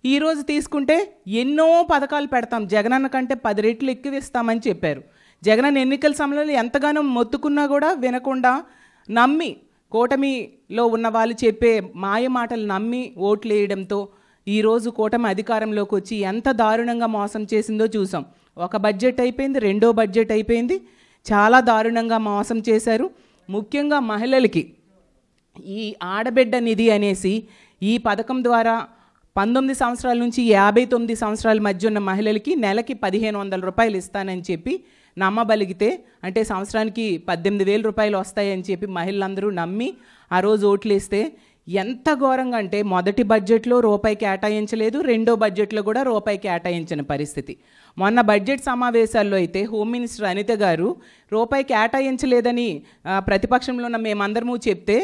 ఈరోజు తీసుకుంటే ఎన్నో పథకాలు పెడతాం, జగనన్న కంటే 10 రెట్లు ఎక్కువ ఇస్తామని చెప్పారు. జగనన్న ఎన్నికల సమయంలో ఎంతగానో మొత్తుకున్నా కూడా వినకుండా నమ్మి, కూటమిలో ఉన్న వాళ్ళు చెప్పే మాయ మాటలు నమ్మి ఓట్లు వేయడంతో ఈరోజు కూటమి అధికారంలోకి వచ్చి ఎంత దారుణంగా మోసం చేసిందో చూసాం. ఒక బడ్జెట్ అయిపోయింది, రెండో బడ్జెట్ అయిపోయింది, చాలా దారుణంగా మోసం చేశారు. ముఖ్యంగా మహిళలకి ఈ ఆడబిడ్డ నిధి అనేసి ఈ పథకం ద్వారా 19 సంవత్సరాల నుంచి 59 సంవత్సరాల మధ్య ఉన్న మహిళలకి నెలకి 1,500 రూపాయలు ఇస్తానని చెప్పి నమ్మబలిగితే, అంటే సంవత్సరానికి 18,000 రూపాయలు వస్తాయని చెప్పి మహిళలందరూ నమ్మి ఆ రోజు ఓట్లేస్తే ఎంత ఘోరంగా అంటే మొదటి బడ్జెట్లో రూపాయి కేటాయించలేదు, రెండో బడ్జెట్లో కూడా రూపాయి కేటాయించిన పరిస్థితి. మొన్న బడ్జెట్ సమావేశాల్లో అయితే హోమ్ మినిస్టర్ అనిత గారు రూపాయి కేటాయించలేదని ప్రతిపక్షంలో ఉన్న మేమందరము చెప్తే,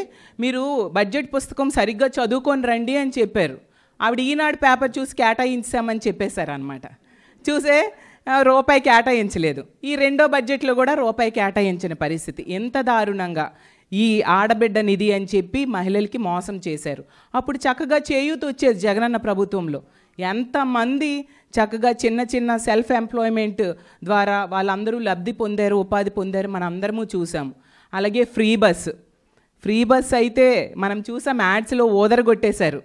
మీరు బడ్జెట్ పుస్తకం సరిగ్గా చదువుకొని రండి అని చెప్పారు. ఆవిడ ఈనాడు పేపర్ చూసి కేటాయించామని చెప్పేశారు అనమాట. చూసే రూపాయి కేటాయించలేదు. ఈ రెండో బడ్జెట్లో కూడా రూపాయి కేటాయించిన పరిస్థితి. ఎంత దారుణంగా ఈ ఆడబిడ్డ నిధి అని చెప్పి మహిళలకి మోసం చేశారు. అప్పుడు చక్కగా చేయూత వచ్చేది జగనన్న ప్రభుత్వంలో. ఎంతమంది చక్కగా చిన్న చిన్న సెల్ఫ్ ఎంప్లాయ్మెంట్ ద్వారా వాళ్ళందరూ లబ్ధి పొందారు, ఉపాధి పొందారు, మనం అందరము చూసాము. అలాగే ఫ్రీ బస్ అయితే మనం చూసాం, యాడ్స్లో ఓదరగొట్టేశారు.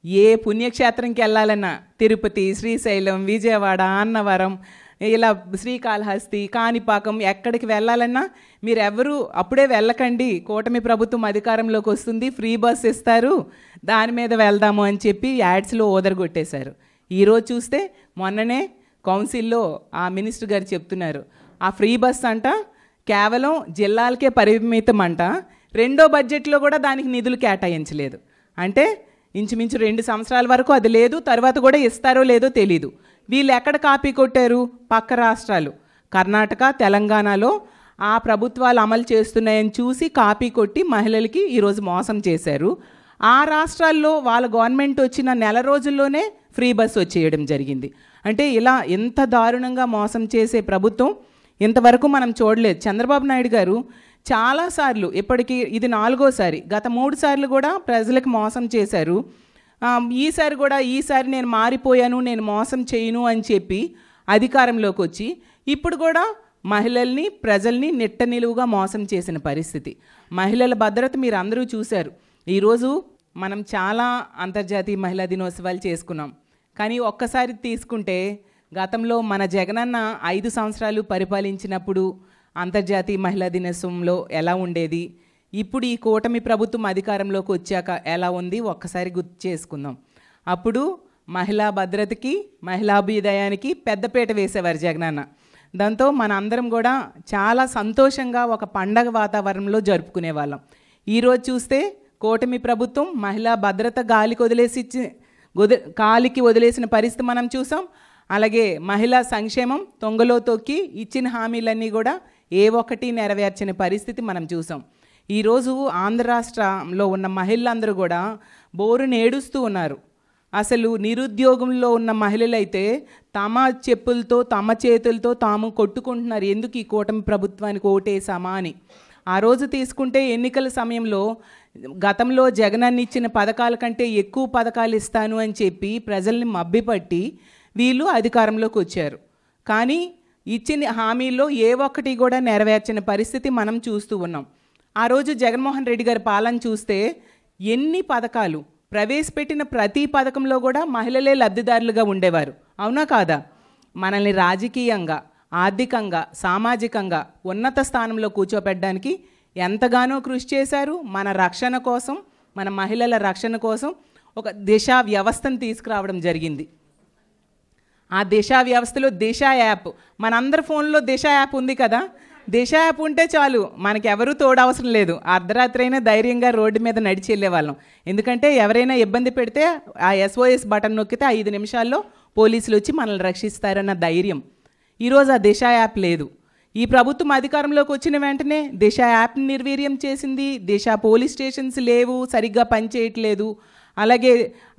ఏ పుణ్యక్షేత్రంకి వెళ్ళాలన్నా తిరుపతి, శ్రీశైలం, విజయవాడ, అన్నవరం, ఇలా శ్రీకాళహస్తి, కాణిపాకం ఎక్కడికి వెళ్ళాలన్నా మీరెవరూ అప్పుడే వెళ్ళకండి, కూటమి ప్రభుత్వం అధికారంలోకి వస్తుంది, ఫ్రీ బస్ ఇస్తారు, దాని మీద వెళ్దాము అని చెప్పి యాడ్స్లో ఓదరగొట్టేశారు. ఈరోజు చూస్తే మొన్ననే కౌన్సిల్లో ఆ మినిస్టర్ గారు చెప్తున్నారు, ఆ ఫ్రీ బస్ అంట కేవలం జిల్లాలకే పరిమితం అంట, రెండో బడ్జెట్లో కూడా దానికి నిధులు కేటాయించలేదు. అంటే ఇంచుమించు 2 సంవత్సరాల వరకు అది లేదు, తర్వాత కూడా ఇస్తారో లేదో తెలీదు. వీళ్ళు ఎక్కడ కాపీ కొట్టారు? పక్క రాష్ట్రాలు కర్ణాటక, తెలంగాణలో ఆ ప్రభుత్వాలు అమలు చేస్తున్నాయని చూసి కాపీ కొట్టి మహిళలకి ఈరోజు మోసం చేశారు. ఆ రాష్ట్రాల్లో వాళ్ళ గవర్నమెంట్ వచ్చిన నెల రోజుల్లోనే ఫ్రీ బస్ వచ్చేయడం జరిగింది. అంటే ఇలా ఎంత దారుణంగా మోసం చేసే ప్రభుత్వం ఇంతవరకు మనం చూడలేదు. చంద్రబాబు నాయుడు గారు చాలాసార్లు, ఇప్పటికీ ఇది 4వ సారి, గత 3 సార్లు కూడా ప్రజలకు మోసం చేశారు. ఈసారి నేను మారిపోయాను, నేను మోసం చేయను అని చెప్పి అధికారంలోకి వచ్చి ఇప్పుడు కూడా మహిళల్ని, ప్రజల్ని నిట్ట నిలువుగా మోసం చేసిన పరిస్థితి. మహిళల భద్రత మీరు అందరూ చూశారు. ఈరోజు మనం చాలా అంతర్జాతీయ మహిళా దినోత్సవాలు చేసుకున్నాం. కానీ ఒక్కసారి తీసుకుంటే గతంలో మన జగనన్న 5 సంవత్సరాలు పరిపాలించినప్పుడు అంతర్జాతీయ మహిళా దినోత్సవంలో ఎలా ఉండేది, ఇప్పుడు ఈ కూటమి ప్రభుత్వం అధికారంలోకి వచ్చాక ఎలా ఉంది ఒక్కసారి గుర్తు చేసుకుందాం. అప్పుడు మహిళా భద్రతకి, మహిళాభ్యుదయానికి పెద్దపీట వేసేవారు జగనన్న. దాంతో మన అందరం కూడా చాలా సంతోషంగా ఒక పండగ వాతావరణంలో జరుపుకునే వాళ్ళం. ఈరోజు చూస్తే కూటమి ప్రభుత్వం మహిళా భద్రత కాలికి వదిలేసిన పరిస్థితి మనం చూసాం. అలాగే మహిళా సంక్షేమం తొంగలో తొక్కి ఇచ్చిన హామీలన్నీ కూడా ఏ ఒక్కటి నెరవేర్చని పరిస్థితి మనం చూసాం. ఈరోజు ఆంధ్ర రాష్ట్రంలో ఉన్న మహిళలందరూ కూడా బోరుని ఏడుస్తూ ఉన్నారు. అసలు నిరుద్యోగంలో ఉన్న మహిళలైతే తమ చెప్పులతో, తమ చేతులతో తాము కొట్టుకుంటున్నారు, ఎందుకు ఈ కూటమి ప్రభుత్వానికి ఓటేసామా అని. ఆ రోజు తీసుకుంటే ఎన్నికల సమయంలో గతంలో జగనన్న ఇచ్చిన పథకాల కంటే ఎక్కువ పథకాలు ఇస్తాను అని చెప్పి ప్రజల్ని మభ్యపట్టి వీళ్ళు అధికారంలోకి వచ్చారు. కానీ ఇచ్చిన హామీల్లో ఏ ఒక్కటి కూడా నెరవేర్చిన పరిస్థితి మనం చూస్తూ ఉన్నాం. ఆ రోజు జగన్మోహన్ రెడ్డి గారి పాలన చూస్తే ఎన్ని పథకాలు ప్రవేశపెట్టిన, ప్రతి పథకంలో కూడా మహిళలే లబ్ధిదారులుగా ఉండేవారు. అవునా కాదా? మనల్ని రాజకీయంగా, ఆర్థికంగా, సామాజికంగా ఉన్నత స్థానంలో కూర్చోపెట్టడానికి ఎంతగానో కృషి చేశారు. మన రక్షణ కోసం, మన మహిళల రక్షణ కోసం ఒక దిశా వ్యవస్థను తీసుకురావడం జరిగింది. ఆ దిశా వ్యవస్థలో దిశ యాప్, మనందరి ఫోన్లో దిశ యాప్ ఉంది కదా. దిశ యాప్ ఉంటే చాలు, మనకి ఎవరూ తోడవసరం లేదు. అర్ధరాత్రి అయినా ధైర్యంగా రోడ్డు మీద నడిచి వెళ్ళేవాళ్ళం. ఎందుకంటే ఎవరైనా ఇబ్బంది పెడితే ఆ SOS బటన్ నొక్కితే 5 నిమిషాల్లో పోలీసులు వచ్చి మనల్ని రక్షిస్తారన్న ధైర్యం. ఈరోజు ఆ దిశ యాప్ లేదు. ఈ ప్రభుత్వం అధికారంలోకి వచ్చిన వెంటనే దిశ యాప్ని నిర్వీర్యం చేసింది. దిశ పోలీస్ స్టేషన్స్ లేవు, సరిగ్గా పనిచేయట్లేదు. అలాగే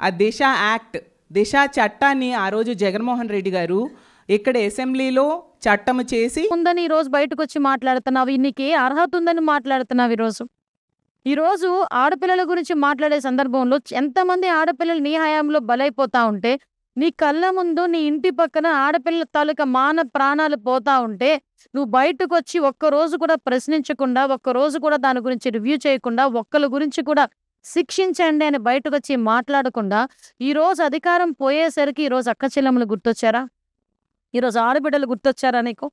ఆ దిశ యాక్ట్, దిశ చట్టాన్ని ఆ రోజు జగన్మోహన్ రెడ్డి గారు ఇక్కడ అసెంబ్లీలో చట్టం చేసి ఉందని ఈరోజు బయటకు వచ్చి మాట్లాడుతున్నావు. నీకు ఏ అర్హత ఉందని మాట్లాడుతున్నావు? ఈరోజు ఆడపిల్లల గురించి మాట్లాడే సందర్భంలో ఎంతమంది ఆడపిల్లలు నీ హయాంలో బలైపోతా ఉంటే, నీ కళ్ళ ముందు నీ ఇంటి పక్కన ఆడపిల్లల తాలూకా ప్రాణాలు పోతా ఉంటే, నువ్వు బయటకొచ్చి ఒక్కరోజు కూడా ప్రశ్నించకుండా, ఒక్కరోజు కూడా దాని గురించి రివ్యూ చేయకుండా, ఒక్కళ్ళ గురించి కూడా శిక్షించండి అని బయటకొచ్చి మాట్లాడకుండా, ఈరోజు అధికారం పోయేసరికి ఈరోజు అక్క చెల్లెమ్మలు గుర్తొచ్చారా? ఈరోజు ఆడబిడ్డలు గుర్తొచ్చారా నీకు?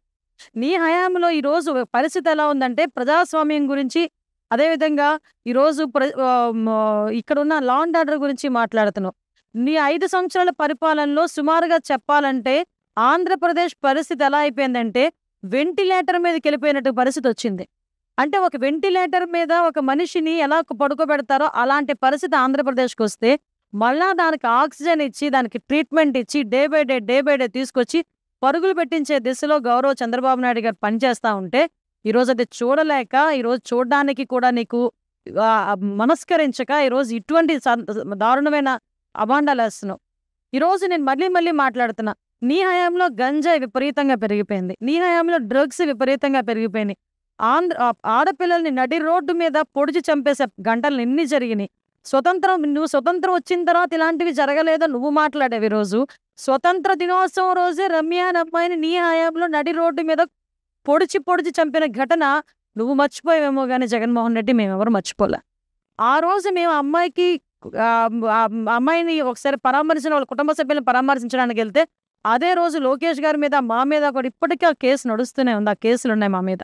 నీ హయాంలో ఈరోజు పరిస్థితి ఎలా ఉందంటే, ప్రజాస్వామ్యం గురించి, అదేవిధంగా ఈరోజు ఇక్కడున్న లా అండ్ ఆర్డర్ గురించి మాట్లాడుతున్నావు. నీ 5 సంవత్సరాల పరిపాలనలో సుమారుగా చెప్పాలంటే ఆంధ్రప్రదేశ్ పరిస్థితి ఎలా అయిపోయిందంటే వెంటిలేటర్ మీదకి వెళ్ళిపోయినట్టు పరిస్థితి వచ్చింది. అంటే ఒక వెంటిలేటర్ మీద ఒక మనిషిని ఎలా పడుకోబెడతారో అలాంటి పరిస్థితి ఆంధ్రప్రదేశ్కి వస్తే, మళ్ళా దానికి ఆక్సిజన్ ఇచ్చి, దానికి ట్రీట్మెంట్ ఇచ్చి, డే బై డే తీసుకొచ్చి పరుగులు పెట్టించే దిశలో గౌరవ చంద్రబాబు నాయుడు గారు పనిచేస్తా ఉంటే, ఈరోజు అది చూడలేక, ఈరోజు చూడడానికి కూడా నీకు మనస్కరించక ఈరోజు ఇటువంటి దారుణమైన అభాండాలు వేస్తున్నావు. ఈరోజు నేను మళ్ళీ మాట్లాడుతున్నా, నీ హయాంలో గంజాయి విపరీతంగా పెరిగిపోయింది. నీ హయాంలో డ్రగ్స్ విపరీతంగా పెరిగిపోయినాయి. ఆడపిల్లల్ని నడి రోడ్డు మీద పొడిచి చంపేసే గంటలు ఎన్ని జరిగినాయి. నువ్వు స్వతంత్రం వచ్చిన తర్వాత ఇలాంటివి జరగలేదో నువ్వు మాట్లాడేవి. ఈరోజు స్వతంత్ర దినోత్సవం రోజే రమ్య అనే అమ్మాయిని నీ హయాంలో నడి రోడ్డు మీద పొడిచి చంపిన ఘటన నువ్వు మర్చిపోయావేమో కానీ జగన్మోహన్ రెడ్డి మేమెవరు మర్చిపోలే. ఆ రోజు మేము అమ్మాయిని ఒకసారి వాళ్ళ కుటుంబ సభ్యులను పరామర్శించడానికి వెళ్తే, అదే రోజు లోకేష్ గారి మీద, మా మీద కూడా ఇప్పటికీ ఆ కేసు నడుస్తూనే ఉంది. ఆ కేసులు ఉన్నాయి మా మీద.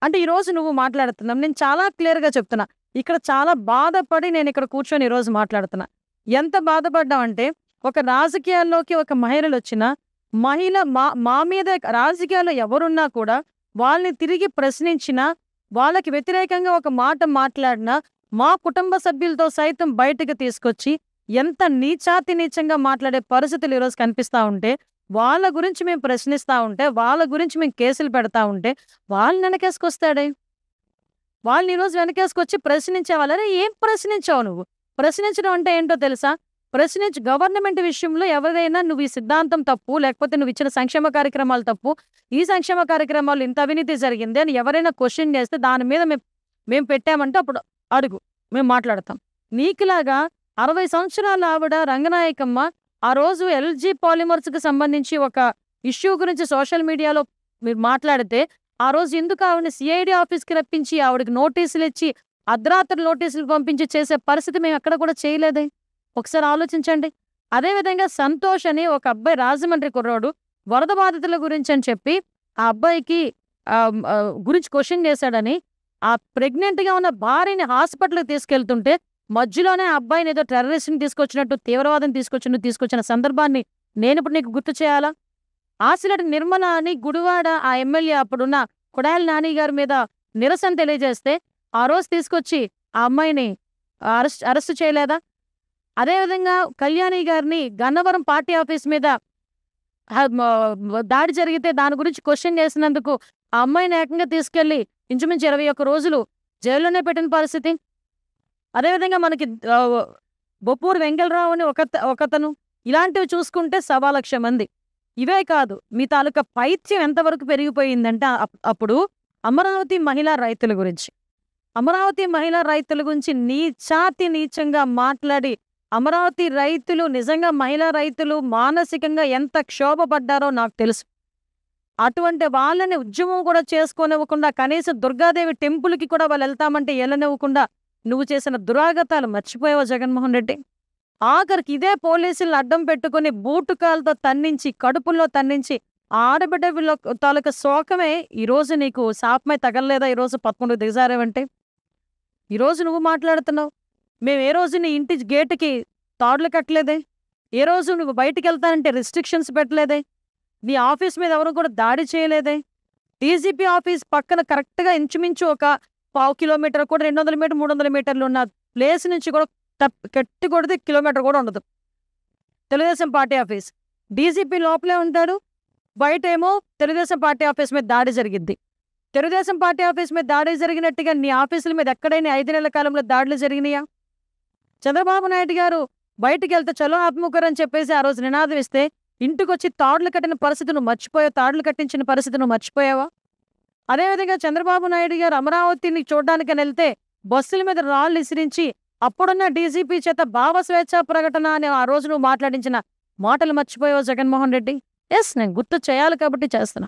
అంటే ఈరోజు నువ్వు మాట్లాడుతున్నావు. నేను చాలా క్లియర్గా చెప్తున్నా, ఇక్కడ చాలా బాధపడి నేను ఇక్కడ కూర్చొని ఈరోజు మాట్లాడుతున్నా. ఎంత బాధపడ్డామంటే, ఒక రాజకీయాల్లోకి ఒక మహిళలు వచ్చినా, మా మీద రాజకీయాల్లో ఎవరున్నా కూడా వాళ్ళని తిరిగి ప్రశ్నించినా, వాళ్ళకి వ్యతిరేకంగా ఒక మాట మాట్లాడినా, మా కుటుంబ సభ్యులతో సైతం బయటకు తీసుకొచ్చి ఎంత నీచంగా మాట్లాడే పరిస్థితులు ఈరోజు కనిపిస్తూ ఉంటే, వాళ్ళ గురించి మేము ప్రశ్నిస్తూ ఉంటే, వాళ్ళ గురించి మేము కేసులు పెడతా ఉంటే, వాళ్ళని వెనకేసుకొస్తాడే. వాళ్ళని ఈరోజు వెనకేసుకొచ్చి ప్రశ్నించేవాళ్ళరే. ఏం ప్రశ్నించావు నువ్వు? ప్రశ్నించడం అంటే ఏంటో తెలుసా? గవర్నమెంట్ విషయంలో ఎవరైనా నువ్వు ఈ సిద్ధాంతం తప్పు, లేకపోతే నువ్వు ఇచ్చిన సంక్షేమ కార్యక్రమాలు తప్పు, ఈ సంక్షేమ కార్యక్రమాలు ఇంత అవినీతి జరిగింది అని ఎవరైనా క్వశ్చన్ చేస్తే దాని మీద మేము పెట్టామంటే అప్పుడు అడుగు, మేము మాట్లాడతాం. నీకులాగా 60 సంవత్సరాల ఆవిడ రంగనాయకమ్మ ఆ రోజు ఎల్జీ పాలిమర్స్కి సంబంధించి ఒక ఇష్యూ గురించి సోషల్ మీడియాలో మీరు మాట్లాడితే, ఆ రోజు ఎందుకు ఆవిడని సిఐడి ఆఫీస్కి రప్పించి ఆవిడకి నోటీసులు ఇచ్చి, అర్ధరాత్రి నోటీసులు పంపించి చేసే పరిస్థితి మేము ఎక్కడ కూడా చేయలేదే. ఒకసారి ఆలోచించండి. అదేవిధంగా సంతోష్ అని ఒక అబ్బాయి, రాజమండ్రి కుర్రాడు, వరద బాధితుల గురించి అని చెప్పి ఆ అబ్బాయికి గురించి క్వశ్చన్ చేశాడని, ఆ ప్రెగ్నెంట్గా ఉన్న భార్యని హాస్పిటల్కి తీసుకెళ్తుంటే మధ్యలోనే ఆ అబ్బాయిని ఏదో టెర్రరిస్ట్ని తీసుకొచ్చినట్టు, తీవ్రవాదం తీసుకొచ్చిన సందర్భాన్ని నేను ఇప్పుడు నీకు గుర్తు చేయాలా? ఆసిలటి నిర్మల అని గుడివాడ ఆ ఎమ్మెల్యే అప్పుడున్న కొడాలి నాని గారి మీద నిరసన తెలియజేస్తే ఆ రోజు తీసుకొచ్చి ఆ అమ్మాయిని అరెస్ట్ చేయలేదా? అదేవిధంగా కళ్యాణి గారిని గన్నవరం పార్టీ ఆఫీస్ మీద దాడి జరిగితే దాని గురించి క్వశ్చన్ చేసినందుకు ఆ అమ్మాయిని ఏకంగా తీసుకెళ్లి ఇంచుమించు 21 రోజులు జైల్లోనే పెట్టిన పరిస్థితి. అదేవిధంగా మనకి బొప్పూరు వెంకటరావు అని ఒకతను. ఇలాంటివి చూసుకుంటే 1,00,000 మంది. ఇవే కాదు, మీ తాలూకా పైత్యం ఎంతవరకు పెరిగిపోయిందంటే, అప్పుడు అమరావతి మహిళా రైతుల గురించి నీచంగా మాట్లాడి, అమరావతి రైతులు నిజంగా మహిళా రైతులు మానసికంగా ఎంత క్షోభపడ్డారో నాకు తెలుసు. అటువంటి వాళ్ళని ఉద్యమం కూడా చేసుకోనివ్వకుండా, కనీసం దుర్గాదేవి టెంపుల్కి కూడా వాళ్ళు వెళ్తామంటే వెళ్ళనివ్వకుండా నువ్వు చేసిన దురాగతాలు మర్చిపోయావా జగన్మోహన్ రెడ్డి? ఆఖరికి ఇదే పోలీసులను అడ్డం పెట్టుకుని బూటుకాలతో తన్నించి, కడుపుల్లో తన్నించి, ఆడబిడ్డ వీళ్ళ తాలూకా శోకమే ఈరోజు నీకు శాపమై తగలలేదా? ఈరోజు 11 దిగజారేవంటే ఈరోజు నువ్వు మాట్లాడుతున్నావు. మేము ఏ రోజు నీ ఇంటి గేటుకి తాడులు కట్టలేదే? ఏ రోజు నువ్వు బయటికి వెళ్తానంటే రిస్ట్రిక్షన్స్ పెట్టలేదే? నీ ఆఫీస్ మీద ఎవరు కూడా దాడి చేయలేదే? డీజీపీ ఆఫీస్ పక్కన కరెక్ట్గా ఇంచుమించు ఒక 1/4 కిలోమీటర్ కూడా, 200 మీటర్ 300 మీటర్లు ఉన్న ప్లేస్ నుంచి కూడా కట్టి కొడితే కిలోమీటర్ కూడా ఉండదు తెలుగుదేశం పార్టీ ఆఫీస్. డీజీపీ లోపలే ఉంటాడు, బయటేమో తెలుగుదేశం పార్టీ ఆఫీస్ మీద దాడి జరిగిద్ది. తెలుగుదేశం పార్టీ ఆఫీస్ మీద దాడి జరిగినట్టుగా నీ ఆఫీసుల మీద ఎక్కడైనా 5 నెలల కాలంలో దాడులు జరిగినాయా? చంద్రబాబు నాయుడు గారు బయటికి వెళ్తే చలో ఆత్మకూరు అని చెప్పేసి ఆ రోజు నినాదం ఇస్తే ఇంటికొచ్చి తాడులు కట్టిన పరిస్థితి నువ్వు మర్చిపోయావు, తాడులు కట్టించిన పరిస్థితి నువ్వు మర్చిపోయావా? అదేవిధంగా చంద్రబాబు నాయుడు గారు అమరావతిని చూడడానికని వెళ్తే బస్సుల మీద రాళ్ళు ఇసిరించి అప్పుడున్న డీజీపీ చేత భావ స్వేచ్ఛ ప్రకటన అని ఆ రోజు నువ్వు మాట్లాడించిన మాటలు మర్చిపోయావు జగన్మోహన్ రెడ్డి. ఎస్, నేను గుర్తు చేయాలి కాబట్టి చేస్తున్నా.